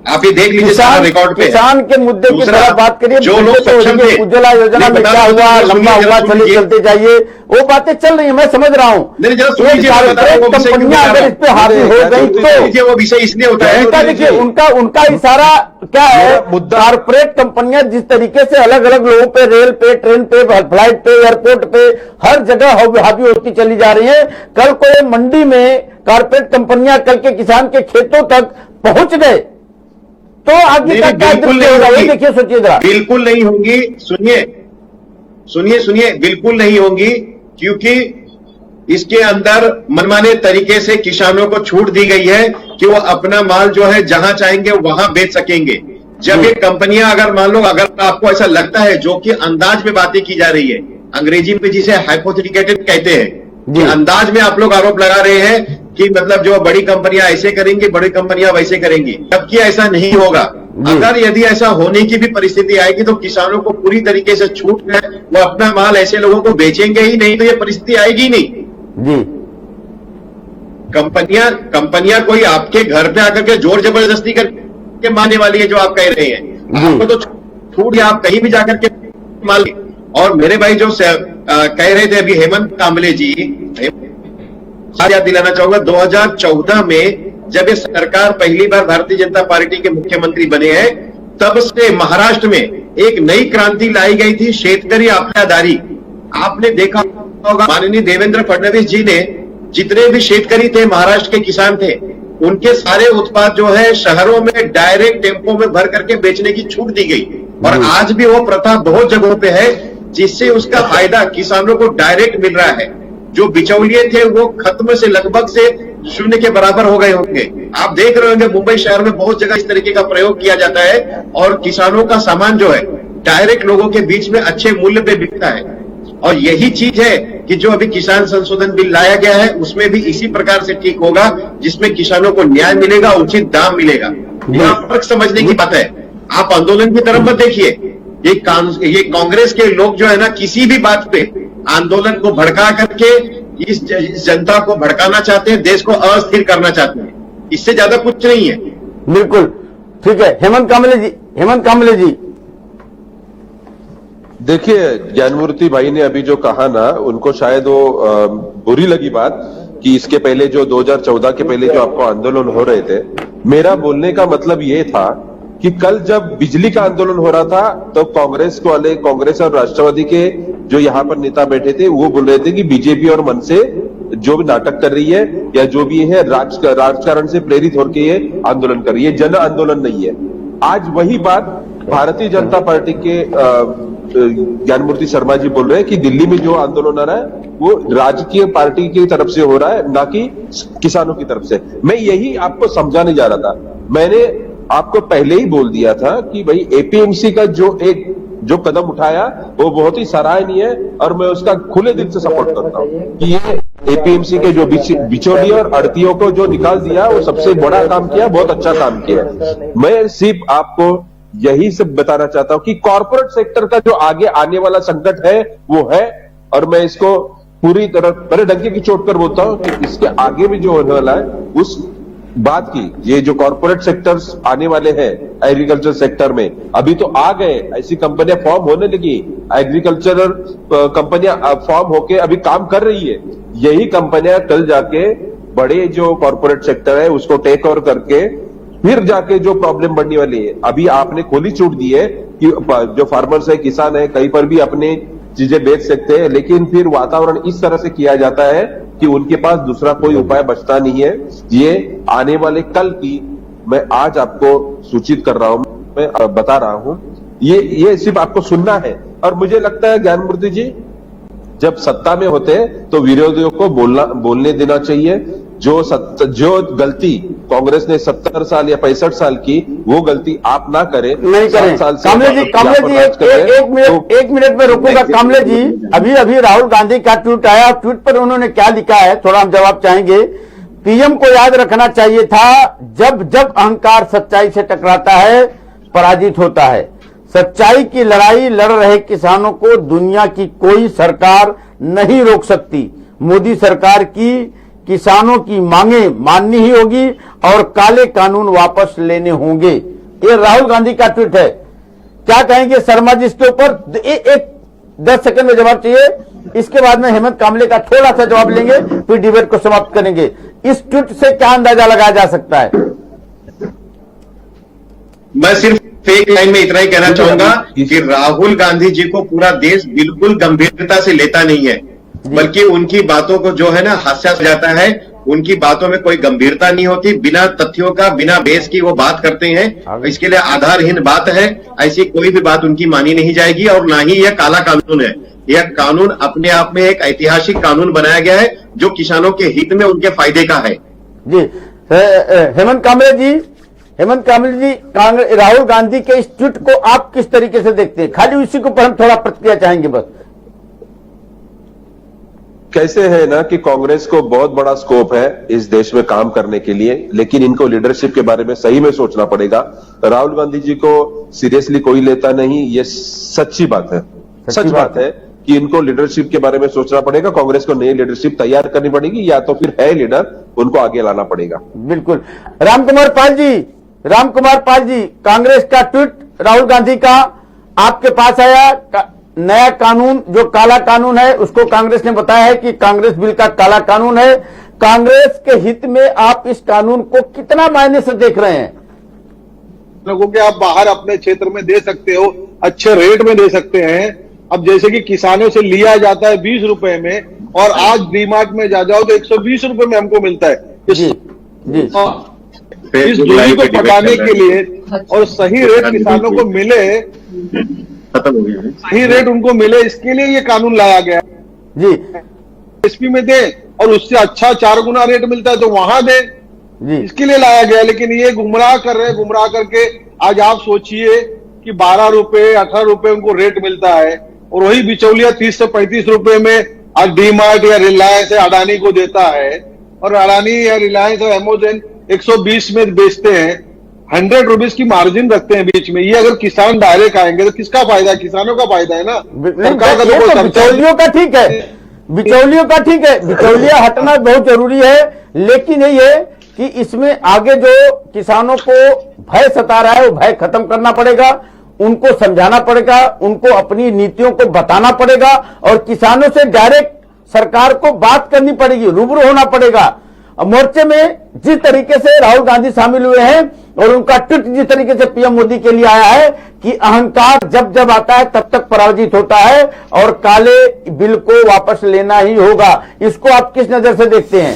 आप ये देख लीजिए, सारा रिकॉर्ड पे किसान के मुद्दे की दूसरा, तरह बात करिए। जो लोग सक्षम थे, उज्ज्वला योजना में क्या हुआ, लंबा हुआ, चलिए चलते जाइए, वो बातें चल रही है, मैं समझ रहा हूँ। कंपनियां अगर इस पे हावी हो गई तो वो विषय इसलिए होता है, देखिए उनका इशारा क्या है, कारपोरेट कंपनियां जिस तरीके से अलग अलग लोगों पे, रेल पे, ट्रेन पे, फ्लाइट पे, एयरपोर्ट पे, हर जगह हावी होती चली जा रही है। कल को मंडी में कारपोरेट कंपनियां कल के किसान के खेतों तक पहुंच गए तो आगे का क्या दृश्य होगा, ये देखिए, सोचिए जरा। बिल्कुल नहीं होंगी। सुनिए, बिल्कुल नहीं होंगी, क्योंकि इसके अंदर मनमाने तरीके से किसानों को छूट दी गई है कि वो अपना माल जो है जहां चाहेंगे वहां बेच सकेंगे। जब ये कंपनियां, अगर मान लो, अगर आपको ऐसा लगता है, जो कि अंदाज में बातें की जा रही है, अंग्रेजी में जिसे हाइपोथेटिकल कहते हैं, कि अंदाज में आप लोग आरोप लगा रहे हैं कि मतलब जो बड़ी कंपनियां ऐसे करेंगी, बड़ी कंपनियां वैसे करेंगी, जबकि ऐसा नहीं होगा। अगर यदि ऐसा होने की भी परिस्थिति आएगी तो किसानों को पूरी तरीके से छूट है, वो अपना माल ऐसे लोगों को बेचेंगे ही नहीं, तो ये परिस्थिति आएगी नहीं जी। कंपनियां कोई आपके घर पे आकर के जोर जबरदस्ती करके मारने वाली है, जो आप कह रहे हैं। आपको तो छूट, आप कहीं भी जाकर के माल। और मेरे भाई जो कह रहे थे अभी हेमंत कांबले जी, याद दिलाना चाहूंगा, 2014 में जब ये सरकार पहली बार भारतीय जनता पार्टी के मुख्यमंत्री बने हैं, तब से महाराष्ट्र में एक नई क्रांति लाई गई थी, शेतकरी आपदादारी। आपने देखा होगा, माननीय देवेंद्र फडणवीस जी ने, जितने भी शेतकरी थे, महाराष्ट्र के किसान थे, उनके सारे उत्पाद जो है शहरों में डायरेक्ट टेम्पो में भर करके बेचने की छूट दी गई। और आज भी वो प्रथा बहुत जगहों पे है, जिससे उसका फायदा किसानों को डायरेक्ट मिल रहा है। जो बिचौलिए थे वो खत्म से लगभग से शून्य के बराबर हो गए होंगे। आप देख रहे होंगे मुंबई शहर में बहुत जगह इस तरीके का प्रयोग किया जाता है, और किसानों का सामान जो है डायरेक्ट लोगों के बीच में अच्छे मूल्य पे बिकता है। और यही चीज है कि जो अभी किसान संशोधन बिल लाया गया है, उसमें भी इसी प्रकार से ठीक होगा, जिसमें किसानों को न्याय मिलेगा, उचित दाम मिलेगा। यह फर्क समझने की बात है। आप आंदोलन की तरफ मत देखिए। ये कांग्रेस के लोग जो है ना, किसी भी बात पे आंदोलन को भड़का करके इस जनता को भड़काना चाहते हैं, देश को अस्थिर करना चाहते हैं। इससे ज्यादा कुछ नहीं है। बिल्कुल ठीक है। हेमंत कांबले जी देखिए, ज्ञानमूर्ति भाई ने अभी जो कहा ना, उनको शायद वो बुरी लगी बात कि इसके पहले जो 2014 के पहले जो आपको आंदोलन हो रहे थे। मेरा बोलने का मतलब ये था कि कल जब बिजली का आंदोलन हो रहा था, तो कांग्रेस और राष्ट्रवादी के जो यहाँ पर नेता बैठे थे, वो बोल रहे थे कि बीजेपी और मन से जो भी नाटक कर रही है, या जो भी है राजकारण से प्रेरित होकर ये आंदोलन कर रही है, जन आंदोलन नहीं है। आज वही बात भारतीय जनता पार्टी के ज्ञानमूर्ति शर्मा जी बोल रहे हैं कि दिल्ली में जो आंदोलन आ रहा है वो राजकीय पार्टी की तरफ से हो रहा है, ना कि किसानों की तरफ से। मैं यही आपको समझाने जा रहा था। मैंने आपको पहले ही बोल दिया था कि भाई एपीएमसी का जो कदम उठाया वो बहुत ही सराहनीय है, और मैं उसका खुले दिल से सपोर्ट करता हूं कि ये एपीएमसी के जो बिचौलिए और अड़तियों को जो निकाल दिया, वो सबसे बड़ा काम किया, बहुत अच्छा काम किया। मैं सिर्फ आपको यही सब बताना चाहता हूं कि कॉर्पोरेट सेक्टर का जो आगे आने वाला संकट है वो है, और मैं इसको पूरी तरह पहले डंके की चोट कर बोलता हूं कि इसके आगे भी जो होने वाला है उस बात की, ये जो कॉर्पोरेट सेक्टर्स आने वाले हैं एग्रीकल्चर सेक्टर में, अभी तो आ गए, ऐसी कंपनियां फॉर्म होने लगी, एग्रीकल्चरल कंपनियां फॉर्म होके अभी काम कर रही है। यही कंपनियां कल जाके बड़े जो कॉर्पोरेट सेक्टर है उसको टेक ओवर करके फिर जाके जो प्रॉब्लम बढ़ने वाली है, अभी आपने खोली छूट दी है कि जो फार्मर्स है, किसान है, कहीं पर भी अपने चीजें बेच सकते हैं, लेकिन फिर वातावरण इस तरह से किया जाता है कि उनके पास दूसरा कोई उपाय बचता नहीं है। ये आने वाले कल की मैं आज आपको सूचित कर रहा हूं, मैं बता रहा हूं, ये सिर्फ आपको सुनना है। और मुझे लगता है ज्ञानमूर्ति जी, जब सत्ता में होते हैं तो विरोधियों को बोलने देना चाहिए। जो गलती कांग्रेस ने 70 साल या 65 साल की, वो गलती आप ना करें, नहीं करें। कामले जी एक मिनट में रुकूंगा। कामले जी, अभी राहुल गांधी का ट्वीट आया, ट्वीट पर उन्होंने क्या लिखा है थोड़ा हम जवाब चाहेंगे। पीएम को याद रखना चाहिए था, जब जब अहंकार सच्चाई से टकराता है पराजित होता है। सच्चाई की लड़ाई लड़ रहे किसानों को दुनिया की कोई सरकार नहीं रोक सकती। मोदी सरकार की किसानों की मांगे माननी ही होगी और काले कानून वापस लेने होंगे। ये राहुल गांधी का ट्वीट है। क्या कहेंगे शर्मा जी इसके ऊपर? एक 10 सेकंड में जवाब चाहिए, इसके बाद में हेमंत कामले का थोड़ा सा जवाब लेंगे, फिर डिबेट को समाप्त करेंगे। इस ट्वीट से क्या अंदाजा लगाया जा सकता है? मैं सिर्फ एक लाइन में इतना ही कहना चाहूंगा कि राहुल गांधी जी को पूरा देश बिल्कुल गंभीरता से लेता नहीं है, बल्कि उनकी बातों को जो है ना हास्य जाता है। उनकी बातों में कोई गंभीरता नहीं होती, बिना तथ्यों का, बिना बेस की वो बात करते हैं। इसके लिए आधारहीन बात है, ऐसी कोई भी बात उनकी मानी नहीं जाएगी। और ना ही यह काला कानून है, यह कानून अपने आप में एक ऐतिहासिक कानून बनाया गया है जो किसानों के हित में, उनके फायदे का है। जी हेमंत कामले जी, राहुल गांधी के इस ट्वीट को आप किस तरीके से देखते हैं? खाली उसी को पर हम थोड़ा प्रतिक्रिया चाहेंगे बस। कैसे है ना कि कांग्रेस को बहुत बड़ा स्कोप है इस देश में काम करने के लिए, लेकिन इनको लीडरशिप के बारे में सही में सोचना पड़ेगा। राहुल गांधी जी को सीरियसली कोई लेता नहीं, ये सच्ची बात है। सच बात है कि इनको लीडरशिप के बारे में सोचना पड़ेगा। कांग्रेस को नई लीडरशिप तैयार करनी पड़ेगी, या तो फिर है लीडर, उनको आगे लाना पड़ेगा। बिल्कुल। रामकुमार पाल जी, कांग्रेस का ट्वीट राहुल गांधी का आपके पास आया। नया कानून जो काला कानून है उसको कांग्रेस ने बताया है कि कांग्रेस बिल का काला कानून है। कांग्रेस के हित में आप इस कानून को कितना मायने से देख रहे हैं? लोगों के आप बाहर अपने क्षेत्र में दे सकते हो, अच्छे रेट में दे सकते हैं। अब जैसे कि किसानों से लिया जाता है 20 रुपए में, और आज डीमार्ट में जाओ तो 120 रुपए में हमको मिलता है। जी। इस दूरी को पकाने के लिए और सही रेट किसानों को मिले, खत्म हो गया, सही रेट उनको मिले, इसके लिए ये कानून लाया गया जी। एसपी में दे और उससे अच्छा 4 गुना रेट मिलता है तो वहां दे जी, इसके लिए लाया गया। लेकिन ये गुमराह कर रहे हैं, गुमराह करके आज आप सोचिए कि 12 रुपए 18 रुपए उनको रेट मिलता है, और वही बिचौलिया 30 से 35 रुपए में आज डीमार्ट या रिलायंस या अडानी को देता है, और अडानी या रिलायंस और अमेज़न 120 में बेचते हैं, 100 रुपीज की मार्जिन रखते हैं बीच में। ये अगर किसान डायरेक्ट आएंगे तो किसका फायदा? किसानों का फायदा है ना। सरकार का तो बिचौलियों का ठीक है, बिचौलिया हटना बहुत जरूरी है। लेकिन ये कि इसमें आगे जो किसानों को भय सता रहा है वो भय खत्म करना पड़ेगा, उनको समझाना पड़ेगा, उनको अपनी नीतियों को बताना पड़ेगा, और किसानों से डायरेक्ट सरकार को बात करनी पड़ेगी, रूबरू होना पड़ेगा। मोर्चे में जिस तरीके से राहुल गांधी शामिल हुए हैं और उनका ट्वीट जिस तरीके से पीएम मोदी के लिए आया है कि अहंकार जब जब आता है तब तक पराजित होता है और काले बिल को वापस लेना ही होगा, इसको आप किस नजर से देखते हैं?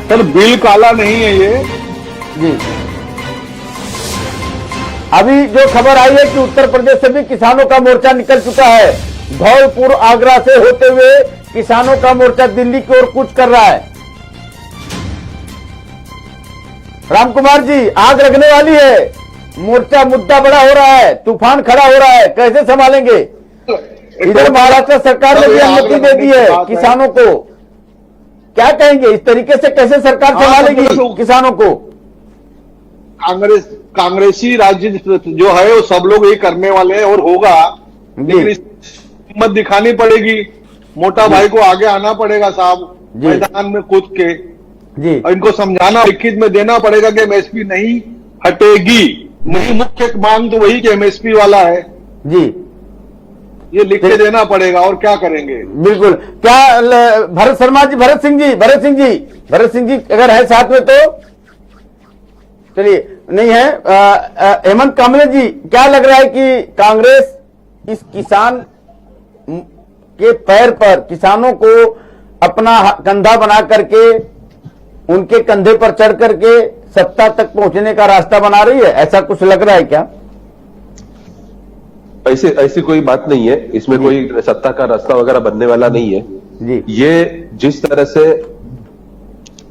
सर बिल काला नहीं है ये जी। अभी जो खबर आई है कि उत्तर प्रदेश से भी किसानों का मोर्चा निकल चुका है। धौलपुर आगरा से होते हुए किसानों का मोर्चा दिल्ली की ओर कूच कर रहा है। रामकुमार जी, आग लगने वाली है, मोर्चा मुद्दा बड़ा हो रहा है, तूफान खड़ा हो रहा है, कैसे संभालेंगे? इधर महाराष्ट्र सरकार ने भी अनुमति दे दी है किसानों को, क्या कहेंगे? इस तरीके से कैसे सरकार संभालेगी किसानों को? कांग्रेसी राज्य जो है वो सब लोग ये करने वाले हैं और होगा, लेकिन हिम्मत दिखानी पड़ेगी। मोटा भाई को आगे आना पड़ेगा साहब, जी। मैदान में कूद के, जी और इनको समझाना, लिखित में देना पड़ेगा कि एमएसपी नहीं हटेगी। नहीं, मुख्य मांग तो वही कि एमएसपी वाला है, जी ये लिख के देना पड़ेगा, और क्या करेंगे। बिल्कुल। क्या भरत शर्मा जी, भरत सिंह जी अगर है साथ में तो चलिए, नहीं है हेमंत कामले जी, क्या लग रहा है कि कांग्रेस इस किसान के पैर पर, किसानों को अपना कंधा बना करके, उनके कंधे पर चढ़ करके सत्ता तक पहुंचने का रास्ता बना रही है, ऐसा कुछ लग रहा है क्या? ऐसी कोई बात नहीं है, इसमें कोई सत्ता का रास्ता वगैरह बनने वाला नहीं है जी। ये जिस तरह से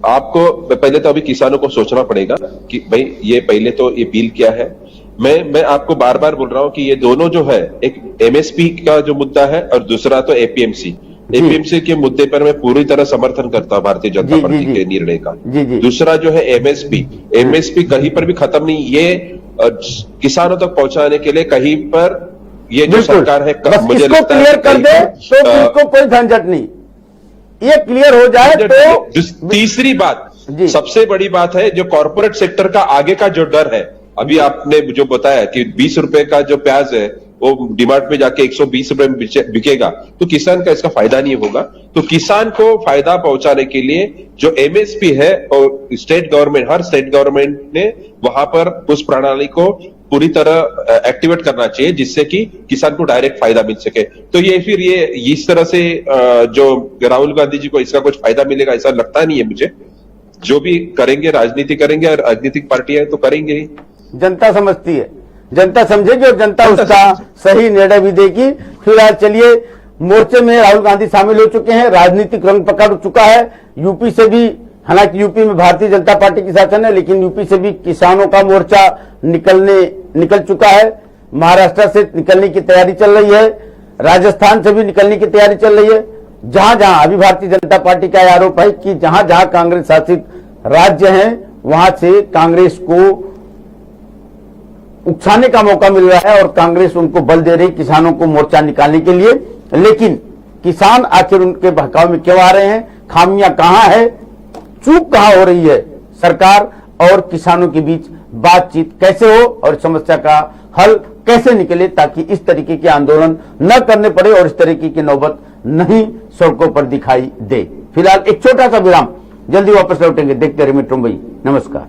आपको पहले तो अभी किसानों को सोचना पड़ेगा कि भाई ये पहले तो ये बिल क्या है। मैं आपको बार बार बोल रहा हूं कि ये दोनों जो है, एक एमएसपी का जो मुद्दा है और दूसरा तो एपीएमसी के मुद्दे पर मैं पूरी तरह समर्थन करता हूं भारतीय जनता पार्टी के निर्णय का। दूसरा जो है एमएसपी कहीं पर भी खत्म नहीं, ये किसानों तक पहुंचाने के लिए कहीं पर ये जो सरकार है, मुझे लगता है क्लियर कर दे तो बिल्कुल कोई झंझट नहीं, ये क्लियर हो जाए तो। तीसरी बात, सबसे बड़ी बात है, जो कॉर्पोरेट सेक्टर का आगे का जो डर है, अभी आपने जो बताया कि 20 रुपए का जो प्याज है वो डिमार्ट में जाके 120 रुपए में बिकेगा, तो किसान का इसका फायदा नहीं होगा। तो किसान को फायदा पहुंचाने के लिए जो एमएसपी है, और स्टेट गवर्नमेंट, हर स्टेट गवर्नमेंट ने वहां पर उस प्रणाली को पूरी तरह एक्टिवेट करना चाहिए, जिससे कि किसान को डायरेक्ट फायदा मिल सके। तो ये फिर ये इस तरह से जो राहुल गांधी जी को इसका कुछ फायदा मिलेगा ऐसा लगता नहीं है मुझे। जो भी करेंगे, राजनीति करेंगे, और राजनीतिक पार्टियां तो करेंगे ही। जनता समझती है, जनता समझेगी और जनता उसका सही निर्णय भी देगी। फिलहाल चलिए, मोर्चे में राहुल गांधी शामिल हो चुके हैं, राजनीतिक रंग पकड़ चुका है। यूपी से भी, हालांकि यूपी में भारतीय जनता पार्टी की शासन है, लेकिन यूपी से भी किसानों का मोर्चा निकल चुका है। महाराष्ट्र से निकलने की तैयारी चल रही है, राजस्थान से भी निकलने की तैयारी चल रही है। जहां जहां अभी भारतीय जनता पार्टी का आरोप है कि जहां जहां कांग्रेस शासित राज्य हैं, वहां से कांग्रेस को उकसाने का मौका मिल रहा है और कांग्रेस उनको बल दे रही किसानों को मोर्चा निकालने के लिए। लेकिन किसान आखिर उनके बहकाव में क्यों आ रहे हैं, खामियां कहां है, चूक कहां हो रही है, सरकार और किसानों के बीच बातचीत कैसे हो और समस्या का हल कैसे निकले, ताकि इस तरीके के आंदोलन न करने पड़े और इस तरीके की नौबत नहीं सड़कों पर दिखाई दे। फिलहाल एक छोटा सा विराम, जल्दी वापस लौटेंगे। देखते रहिए मेट्रो मुंबई। नमस्कार।